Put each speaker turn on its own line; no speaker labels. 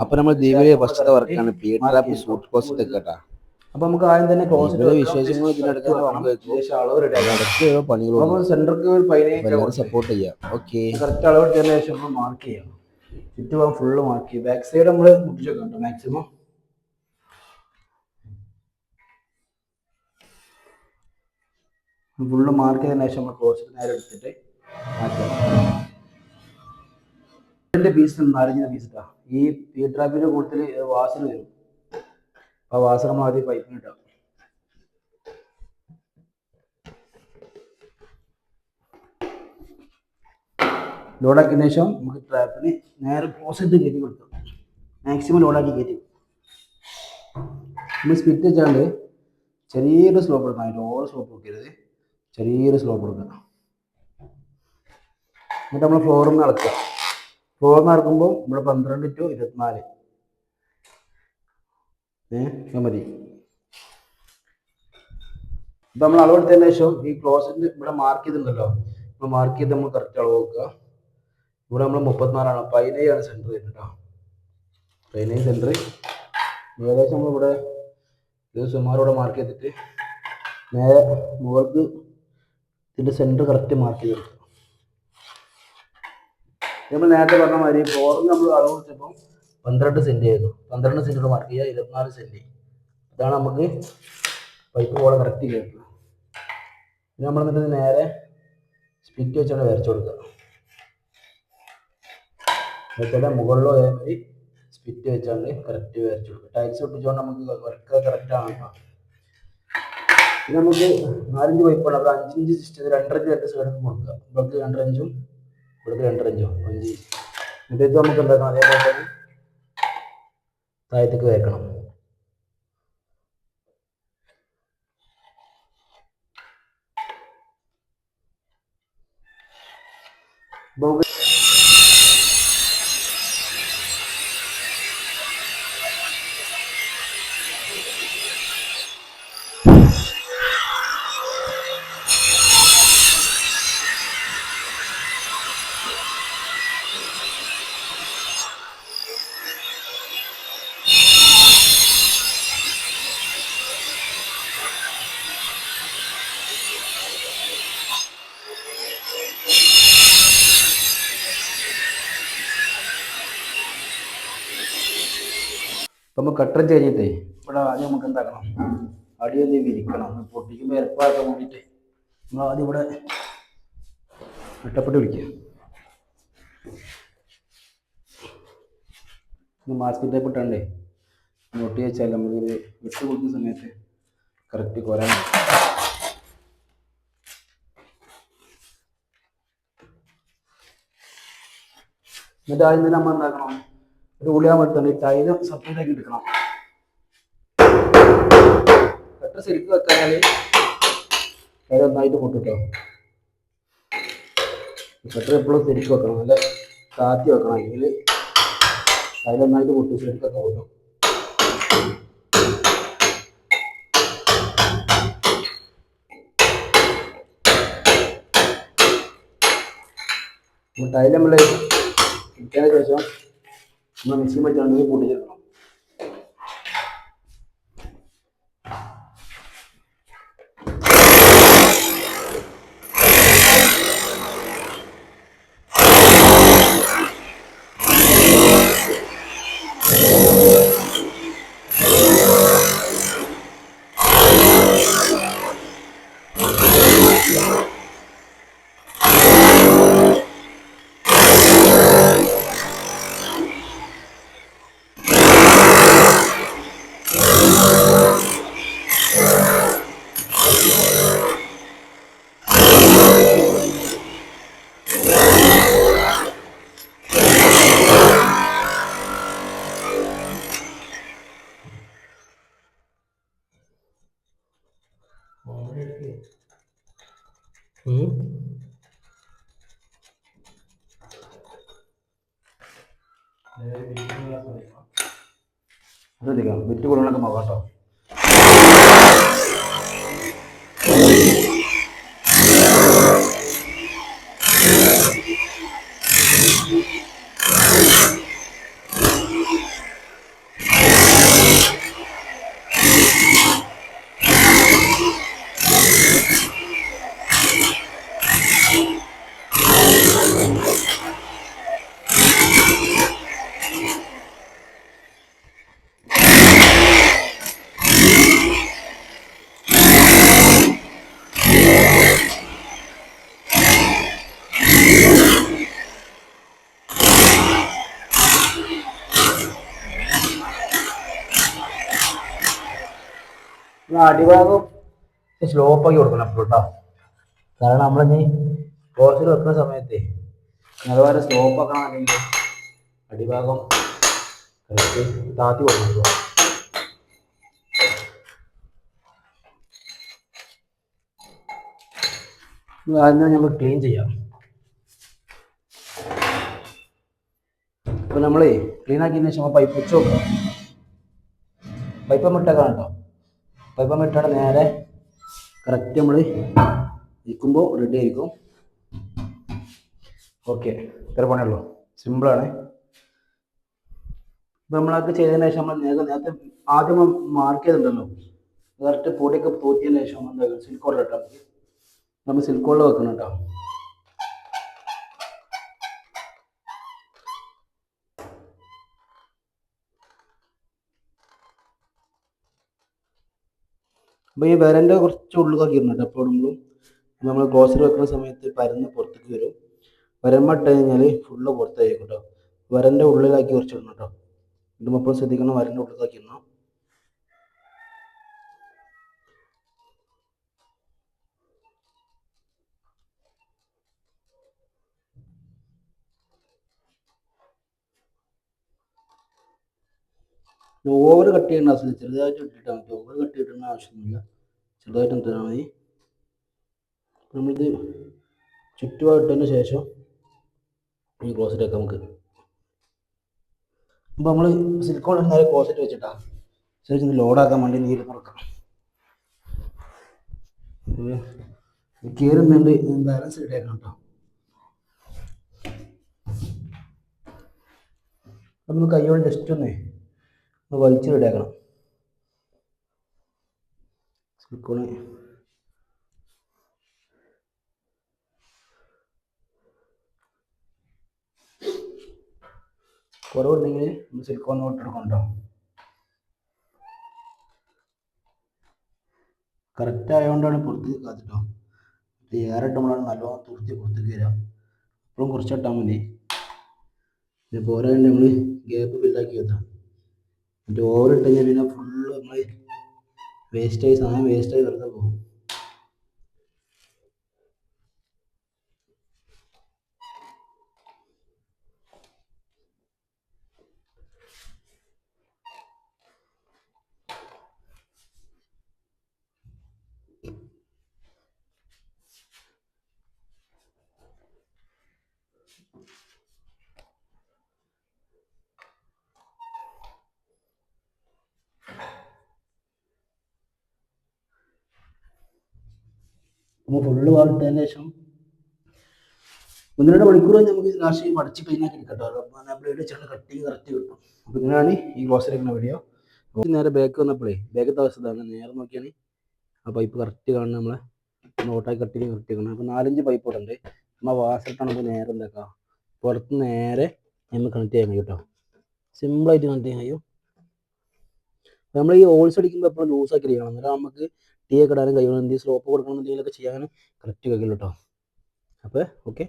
അപ്പൊ നമ്മൾ ദീപിലെ ഫസ്റ്റത്തെ വർക്കാണ് പി ട്രാപ്പ് സൂട്ട് കോസ്റ്റ് കേട്ടാ.
അപ്പൊ നമുക്ക് ആദ്യം തന്നെ
വിശേഷങ്ങൾ ഇതിനെടുക്കാൻ പണികളും സപ്പോർട്ട് ചെയ്യാം. ഓക്കെ,
കറക്റ്റ് അളവ് എടുത്തതിന് ശേഷം നമ്മൾ മാർക്ക് ചെയ്യാം. ചുറ്റുഭാഗം ഫുള്ള് മാർക്ക് ചെയ്യും. ബാക്ക് സൈഡ് നമ്മൾ മുട്ടിച്ചേക്കാം മാക്സിമം. ഫുള്ള് മാർക്ക് ചെയ്തതിനു ശേഷം നമ്മൾ ക്ലോസ് നേരെ എടുത്തിട്ട് മാറ്റാം. പീസ് നാരങ്ങ പീസ് ഇട്ടാ. ഈ പി ട്രാപ്പിന്റെ കൂടുതൽ വാസന വരും. ആ വാസന നമ്മൾ ആദ്യം പൈപ്പിന് ഇട്ടാം. ലോഡാക്കിയതിനു ശേഷം നമുക്ക് ട്രാപ്പിന് നേരെ ക്ലോസ് ഇട്ട് കയറ്റി കൊടുക്കാം. മാക്സിമം ലോഡാക്കി കയറ്റി. നമ്മൾ സ്പിറ്റ് വെച്ചാണ്ട് ചെറിയൊരു സ്ലോപ്പ് എടുക്കാം. അതിൻ്റെ ഓവർ സ്ലോപ്പ് കൊടുക്കരുത്, ചെറിയൊരു സ്ലോപ്പ് കൊടുക്കുക. എന്നിട്ട് നമ്മൾ ഫ്ലോറിൽ നിന്ന് അളക്കുക. ഫ്ലോറിൽ നിന്ന് ഇറക്കുമ്പോൾ ഇവിടെ 12 to 24 മതി. ഇപ്പം നമ്മൾ അളവെടുത്തതിന് ശേഷം ഈ ക്ലോസിൻ്റെ ഇവിടെ മാർക്ക് ചെയ്തിട്ടുണ്ടല്ലോ, നമ്മൾ മാർക്ക് ചെയ്ത് നമ്മൾ കറക്റ്റ് അളവ് വെക്കുക. ഇവിടെ നമ്മൾ 34 15 സെൻറ്റർ വരുന്നത് കേട്ടോ. 15 സെൻറ്റർ ഏകദേശം നമ്മളിവിടെ സുമാരോടെ മാർക്ക് ചെയ്തിട്ട് നേരെ മുകൾക്ക് ഇതിൻ്റെ സെൻറ്റർ കറക്റ്റ് മാർക്ക് ചെയ്ത് കൊടുക്കുക. നമ്മൾ നേരത്തെ പറഞ്ഞ മാതിരി ഫ്ലോറിൽ നമ്മൾ അളവ് വെച്ചപ്പോൾ 12 സെൻറ്റ് ആയിരുന്നു. 12 സെൻറ്റിയുടെ മാർക്ക് ചെയ്യുക, 24 സെൻറ്റ്. ഇതാണ് നമുക്ക് പൈപ്പ് പോലെ കറക്റ്റ് കേൾക്കുക. പിന്നെ നമ്മൾ എന്നിട്ട് നേരെ സ്പിറ്റ് വെച്ചാണ് വരച്ചു കൊടുക്കുക. വെച്ചാൽ മുകളിലോ അതേമാതിരി സ്പിറ്റ് വെച്ചാണ്ട് കറക്റ്റ് വരച്ചു കൊടുക്കുക. ടൈൽസ് ഒട്ടിച്ചുകൊണ്ട് നമുക്ക് വർക്ക് കറക്റ്റ് ആണ്. പിന്നെ നമുക്ക് 4-5 പൈപ്പാണ്. അപ്പോൾ 5 ഇഞ്ച് സിസ്റ്റം 2.5 2 സൈഡ് കൊടുക്കുക. ഇവിടേക്ക് 2.5 ഇഞ്ചും ഇവിടേക്ക് 2.5 ഇഞ്ചും 5 ഇഞ്ച്. എന്നിട്ട് നമുക്ക് എന്താക്കണം, അതേപോലെ തന്നെ താഴത്തേക്ക് വയ്ക്കണം. നമ്മൾ കട്ടർ കഴിഞ്ഞിട്ടേ ഇവിടെ ആദ്യം നമുക്ക് എന്താക്കണം, അടിയൊന്ന് വിരിക്കണം. പൊട്ടിക്കുമ്പോൾ എളുപ്പമാക്കാൻ വേണ്ടിയിട്ട് നമ്മൾ ആദ്യം ഇവിടെ ഇട്ടപ്പെട്ട് വിളിക്കുക. മാസ്ക് ടൈപ്പ് ഇട്ടാണ്ടേ ഒട്ടി വെച്ചാൽ നമുക്കിത് വിട്ട് കൊടുക്കുന്ന സമയത്ത് കറക്റ്റ് കോരാൻ. എന്നിട്ട് ആദ്യം തന്നെ നമ്മൾ എന്താക്കണം, ഒരു ഉള്ളിയാൻ പറ്റുന്നുണ്ട്. ഈ ടൈല് സെപ്പറേറ്റ് ആക്കി എടുക്കണം. കട്ടർ ശരിക്കും വെക്കാനാല് ടൈല് ഒന്നായിട്ട് പൊട്ടിട്ടോ. കട്ടർ എപ്പോഴും ശരിക്കും വെക്കണം, നല്ല താത്തി വെക്കണം. അല്ലെങ്കിൽ ടൈല് ഒന്നായിട്ട് പൊട്ടി ശരിക്കൊക്കെ പൊട്ടും. ടൈല് നമ്മൾ ഇട്ടതിന് ശേഷം നമ്മൾ മിക്സി വെച്ചാണെങ്കിൽ പൊട്ടിച്ചെടുക്കണം. ശ്രദ്ധിക്കാം, വിറ്റ് കൊടുക്കണൊക്കെ നോക്കാം കേട്ടോ. അടിഭാഗം സ്ലോപ്പാക്കി കൊടുക്കണം അപ്പോൾ കേട്ടോ. കാരണം നമ്മളിനി ക്ലോസിൽ വെക്കുന്ന സമയത്ത് അതുപോലെ സ്ലോപ്പാക്കണം അല്ലെങ്കിൽ അടിഭാഗം താത്തി കൊടുക്കണം. ആദ്യം നമ്മൾ ക്ലീൻ ചെയ്യാം. അപ്പോൾ നമ്മൾ ക്ലീൻ ആക്കിയതിന് ശേഷം പൈപ്പ് വെച്ച് നോക്കാം. പൈപ്പ് ഇട്ടേക്കാം കേട്ടോ. പൈപ്പ് ഇട്ടാണ് നേരെ കറക്റ്റ് നമ്മൾ ഇരിക്കുമ്പോൾ റെഡി ആയിരിക്കും. ഓക്കെ, ഇത്ര പണിയുള്ളൂ, സിമ്പിളാണ്. ഇപ്പം നമ്മളൊക്കെ ചെയ്തതിന് ശേഷം നമ്മൾ നേരത്തെ ആദ്യം മാർക്ക് ചെയ്തിട്ടുണ്ടല്ലോ, കറക്റ്റ് പൊടിയൊക്കെ തോറ്റിയതിന് ശേഷം എന്താ സിലിക്കോണിൽ ഇട്ടാൽ മതി. നമ്മൾ സിലിക്കോണിൽ വെക്കണം കേട്ടോ. അപ്പോൾ ഈ വരൻ്റെ കുറച്ച് ഉള്ളിലൊക്കെ ഇരുന്നുണ്ട്. അപ്പോൾ നമ്മൾ ഗ്രോസറി വെക്കുന്ന സമയത്ത് പരന്ന് പുറത്തേക്ക് വരും. വരമ്പ ഇട്ട് കഴിഞ്ഞാൽ ഫുള്ള് പുറത്തായിരിക്കും കേട്ടോ. വരൻ്റെ ഉള്ളിലാക്കി കുറച്ച് ഇടണം കേട്ടോ. ഇടുമ്പോൾ എപ്പോഴും ശ്രദ്ധിക്കണം, വരൻ്റെ ഉള്ളിലാക്കി ഇടണം. ഓവർ കട്ട് ചെയ്യേണ്ട ആവശ്യമില്ല, ചെറുതായിട്ട് ഇട്ടിട്ടാൽ മതി. ഓവർ കട്ട് ചെയ്തിട്ടുള്ള ആവശ്യമൊന്നുമില്ല, ചെറുതായിട്ട് ഇട്ടാൽ മതി. നമ്മളിത് ചുറ്റുപാടിട്ടതിന് ശേഷം ഈ ക്ലോസറ്റ് വെക്കാം നമുക്ക്. അപ്പോൾ നമ്മൾ സിലിക്കോൺ നേരെ ക്ലോസറ്റ് വെച്ചിട്ടാ ശരിക്കും ലോഡാക്കാൻ വേണ്ടി നീര് തുറക്കാം. കയറുന്നുണ്ട്, ബാലൻസ് ഇട്ടേക്കണം കേട്ടോ. അപ്പം നമ്മൾ കൈയോട് ജസ്റ്റ് ഒന്ന് വലിച്ചു ഇടേക്കണം സിലിക്കോണ്. കുറവുണ്ടെങ്കിൽ നമ്മൾ സിലിക്കോൺ ഇട്ടെടുക്കണം കേട്ടോ. കറക്റ്റ് ആയതുകൊണ്ടാണ് പുറത്തേക്ക് കാത്തിട്ടോ. ഏറിട്ടുമ്പോഴാണ് നല്ലോണം തുറത്തി പുറത്തേക്ക് വരാം. അപ്പോഴും കുറച്ചിട്ടാൽ മതി. പിന്നെ പോരാ നമ്മൾ ഗ്യാപ്പ് ഫില്ലാക്കി വെക്കാം. എന്നിട്ട് ഓവർ ഇട്ട് കഴിഞ്ഞാൽ പിന്നെ ഫുള്ള് നമ്മൾ വേസ്റ്റായി, സാധനം വേസ്റ്റായി വെറുതെ പോകും. അപ്പോൾ ഫുള്ള് വാർത്തതിന് ശേഷം 1-2 മണിക്കൂർ നമുക്ക് ലാസ്റ്റ് മടച്ച് ക്ലീൻ ആക്കി എടുക്കട്ടോ. ബ്ലേഡ് വെച്ചാൽ കട്ടിങ് കറക്റ്റ് കിട്ടും. അപ്പോൾ ഇങ്ങനെയാണ് ഈ ഗ്ലോസറി എടുക്കുന്ന വീഡിയോ. നേരെ ബാക്ക് വന്നപ്പോഴേ ബാക്കത്തെ അവസ്ഥ ഇതാണ്. നേരെ നോക്കിയാണ് ആ പൈപ്പ് കറക്റ്റ് കാണുന്നത്, നമ്മളെ നോട്ടാക്കി കട്ടിങ് കറക്റ്റ് കാണുന്നത്. അപ്പോൾ 4-5 പൈപ്പ് ഇവിടെ ഉണ്ട്. നമ്മൾ വാസിട്ടാണ് നമുക്ക് നേരെ എന്താക്കാം പുറത്ത് നേരെ നമ്മൾ കണക്ട് ചെയ്യാൻ കഴിയും കേട്ടോ. സിമ്പിളായിട്ട് കണക്ട് ചെയ്യാൻ കഴിയും. നമ്മൾ ഈ ഹോൾസ് അടിക്കുമ്പോൾ എപ്പോഴും ലൂസാക്കി ചെയ്യണം, എന്നിട്ട് നമുക്ക് ടീ ഒക്കെ ഇടാനും കഴിയണം. എന്തെങ്കിലും സ്ലോപ്പ് കൊടുക്കണമെന്നുണ്ടെങ്കിലൊക്കെ ചെയ്യാൻ കറക്റ്റ് കഴിയുള്ളൂ കേട്ടോ. അപ്പോൾ ഓക്കെ.